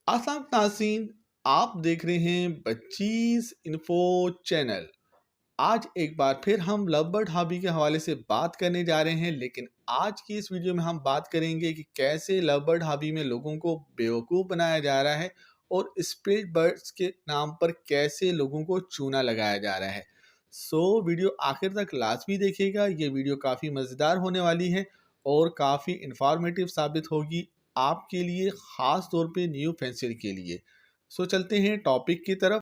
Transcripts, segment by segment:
आसान नाज़रीन, आप देख रहे हैं बच्चीज़ इन्फो चैनल। आज एक बार फिर हम लव बर्ड हॉबी के हवाले से बात करने जा रहे हैं, लेकिन आज की इस वीडियो में हम बात करेंगे कि कैसे लव बर्ड हॉबी में लोगों को बेवकूफ़ बनाया जा रहा है और स्प्लिट बर्ड्स के नाम पर कैसे लोगों को चूना लगाया जा रहा है। वीडियो आखिर तक लाजमी देखिएगा। ये वीडियो काफ़ी मज़ेदार होने वाली है और काफ़ी इंफॉर्मेटिव साबित होगी आपके लिए, ख़ास तौर पे न्यू फैंसर के लिए। चलते हैं टॉपिक की तरफ।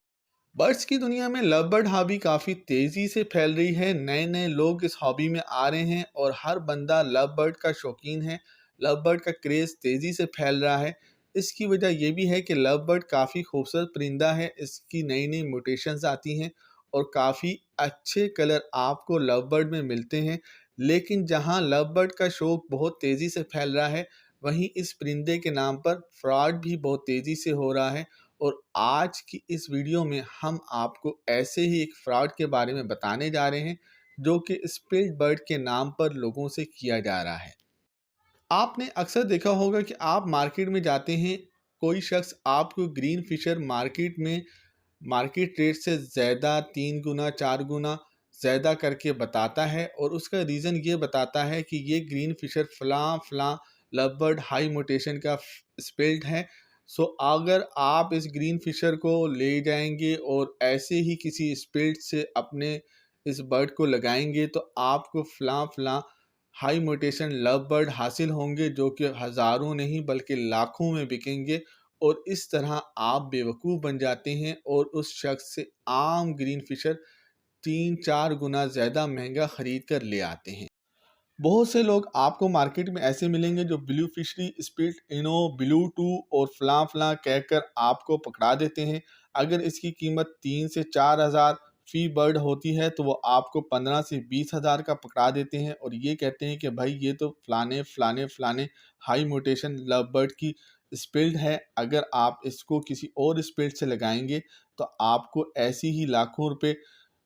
बर्ड्स की दुनिया में लव बर्ड हॉबी काफ़ी तेज़ी से फैल रही है। नए नए लोग इस हॉबी में आ रहे हैं और हर बंदा लव बर्ड का शौकीन है। लव बर्ड का क्रेज़ तेज़ी से फैल रहा है। इसकी वजह यह भी है कि लव बर्ड काफ़ी खूबसूरत परिंदा है। इसकी नई नई म्यूटेशंस आती हैं और काफ़ी अच्छे कलर आपको लव बर्ड में मिलते हैं। लेकिन जहां लव बर्ड का शौक बहुत तेज़ी से फैल रहा है, वहीं इस परिंदे के नाम पर फ्रॉड भी बहुत तेज़ी से हो रहा है। और आज की इस वीडियो में हम आपको ऐसे ही एक फ्रॉड के बारे में बताने जा रहे हैं जो कि स्प्लिट बर्ड के नाम पर लोगों से किया जा रहा है। आपने अक्सर देखा होगा कि आप मार्केट में जाते हैं, कोई शख्स आपको ग्रीन फिशर मार्केट रेट से ज़्यादा 3 गुना 4 गुना ज़्यादा करके बताता है और उसका रीज़न ये बताता है कि ये ग्रीन फिशर फ़लाँ फ़लाँ लवबर्ड हाई मोटेशन का स्पेल्ड है। अगर आप इस ग्रीन फिशर को ले जाएंगे और ऐसे ही किसी स्पेल्ड से अपने इस बर्ड को लगाएंगे तो आपको फ़लाँ फ़लाँ हाई मोटेशन लव बर्ड हासिल होंगे जो कि हज़ारों नहीं बल्कि लाखों में बिकेंगे। और इस तरह आप बेवकूफ़ बन जाते हैं और उस शख्स से आम ग्रीन फिशर 3-4 गुना ज़्यादा महंगा ख़रीद कर ले आते हैं। बहुत से लोग आपको मार्केट में ऐसे मिलेंगे जो ब्लू फिशरी स्प्लिट इनो ब्लू टू और फलां फलां कहकर आपको पकड़ा देते हैं। अगर इसकी कीमत 3 से 4 हज़ार फ़ी बर्ड होती है तो वो आपको 15 से 20 हज़ार का पकड़ा देते हैं और ये कहते हैं कि भाई ये तो फलाने फलाने फलाने हाई मोटेशन लव बर्ड की स्पिल्ड है। अगर आप इसको किसी और स्पिल्ड से लगाएंगे तो आपको ऐसी ही लाखों रुपए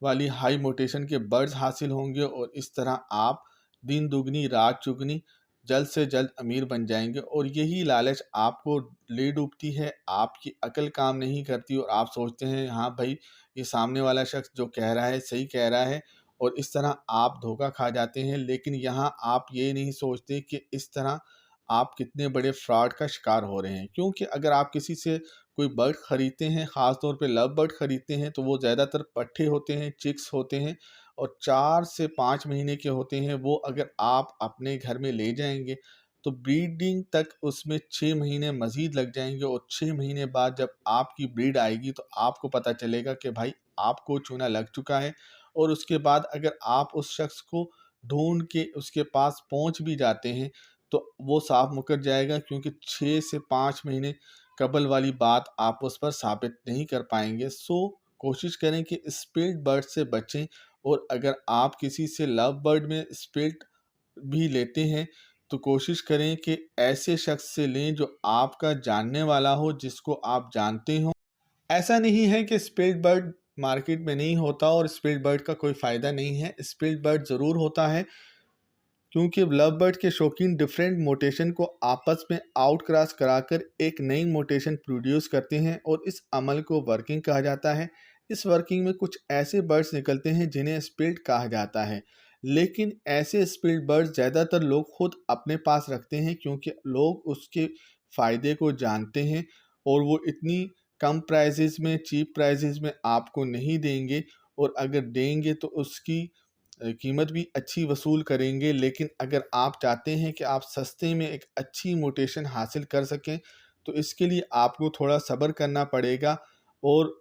वाली हाई मोटेशन के बर्ड्स हासिल होंगे और इस तरह आप दिन दुगनी रात चुगनी जल्द से जल्द अमीर बन जाएंगे। और यही लालच आपको ले डूबती है, आपकी अकल काम नहीं करती और आप सोचते हैं हाँ भाई ये सामने वाला शख्स जो कह रहा है सही कह रहा है, और इस तरह आप धोखा खा जाते हैं। लेकिन यहाँ आप ये नहीं सोचते कि इस तरह आप कितने बड़े फ्रॉड का शिकार हो रहे हैं। क्योंकि अगर आप किसी से कोई बर्ड ख़रीदते हैं, ख़ास तौर पे लव बर्ड ख़रीदते हैं, तो वो ज़्यादातर पट्ठे होते हैं, चिक्स होते हैं और 4 से 5 महीने के होते हैं। वो अगर आप अपने घर में ले जाएंगे तो ब्रीडिंग तक उसमें 6 महीने मज़ीद लग जाएंगे और 6 महीने बाद जब आपकी ब्रीड आएगी तो आपको पता चलेगा कि भाई आपको चूना लग चुका है। और उसके बाद अगर आप उस शख्स को ढूंढ के उसके पास पहुंच भी जाते हैं तो वो साफ मुकर जाएगा, क्योंकि 6 से 5 महीने कबल वाली बात आप उस पर साबित नहीं कर पाएंगे। कोशिश करें कि स्प्लिट बर्ड से बचें। और अगर आप किसी से लव बर्ड में स्प्लिट भी लेते हैं तो कोशिश करें कि ऐसे शख्स से लें जो आपका जानने वाला हो, जिसको आप जानते हो। ऐसा नहीं है कि स्प्लिट बर्ड मार्केट में नहीं होता और स्प्लिट बर्ड का कोई फ़ायदा नहीं है। स्प्लिट बर्ड ज़रूर होता है, क्योंकि लव बर्ड के शौकीन डिफरेंट मोटेशन को आपस में आउट क्रॉस कराकर एक नई मोटेशन प्रोड्यूस करते हैं और इस अमल को वर्किंग कहा जाता है। इस वर्किंग में कुछ ऐसे बर्ड्स निकलते हैं जिन्हें स्प्लिट कहा जाता है। लेकिन ऐसे स्प्लिट बर्ड्स ज़्यादातर लोग खुद अपने पास रखते हैं, क्योंकि लोग उसके फ़ायदे को जानते हैं और वो इतनी कम प्राइजेज़ में, चीप प्राइजेज़ में आपको नहीं देंगे। और अगर देंगे तो उसकी कीमत भी अच्छी वसूल करेंगे। लेकिन अगर आप चाहते हैं कि आप सस्ते में एक अच्छी मोटेशन हासिल कर सकें तो इसके लिए आपको थोड़ा सब्र करना पड़ेगा और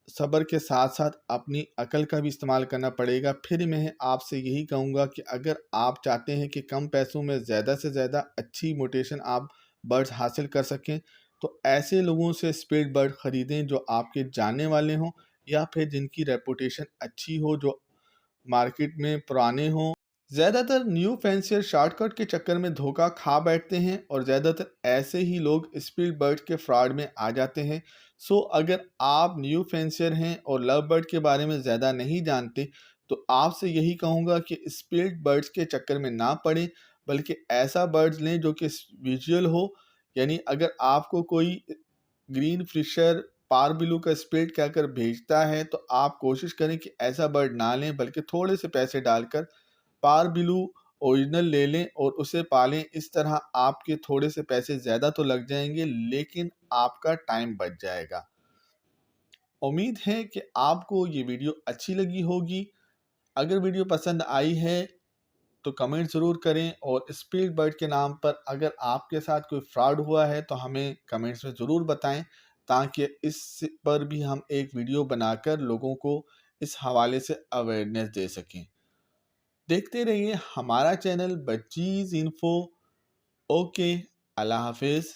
सब्र के साथ साथ अपनी अकल का भी इस्तेमाल करना पड़ेगा। फिर मैं आपसे यही कहूँगा कि अगर आप चाहते हैं कि कम पैसों में ज़्यादा से ज़्यादा अच्छी मोटेशन आप बर्ड्स हासिल कर सकें तो ऐसे लोगों से स्प्लिट बर्ड ख़रीदें जो आपके जानने वाले हों या फिर जिनकी रेपुटेशन अच्छी हो, जो मार्केट में पुराने हों। ज़्यादातर न्यू फैंसियर शॉर्टकट के चक्कर में धोखा खा बैठते हैं और ज़्यादातर ऐसे ही लोग स्प्लिट बर्ड के फ्रॉड में आ जाते हैं। अगर आप न्यू फैंसियर हैं और लव बर्ड के बारे में ज़्यादा नहीं जानते तो आपसे यही कहूँगा कि स्प्लिट बर्ड्स के चक्कर में ना पड़ें, बल्कि ऐसा बर्ड्स लें जो कि विजुअल हो। यानी अगर आपको कोई ग्रीन फिशर पारबिलू का स्प्लिट कहकर भेजता है, तो आप कोशिश करें कि ऐसा बर्ड ना लें, बल्कि थोड़े से पैसे डालकर पारबिलू ओरिजिनल ले लें और उसे पालें। इस तरह आपके थोड़े से पैसे ज़्यादा तो लग जाएंगे, लेकिन आपका टाइम बच जाएगा। उम्मीद है कि आपको ये वीडियो अच्छी लगी होगी। अगर वीडियो पसंद आई है तो कमेंट ज़रूर करें, और स्पीड बर्ड के नाम पर अगर आपके साथ कोई फ्रॉड हुआ है तो हमें कमेंट्स में ज़रूर बताएं, ताकि इस पर भी हम एक वीडियो बनाकर लोगों को इस हवाले से अवेयरनेस दे सकें। देखते रहिए हमारा चैनल बच्चीज़ इन्फो। ओके, अल्लाह हाफिज़।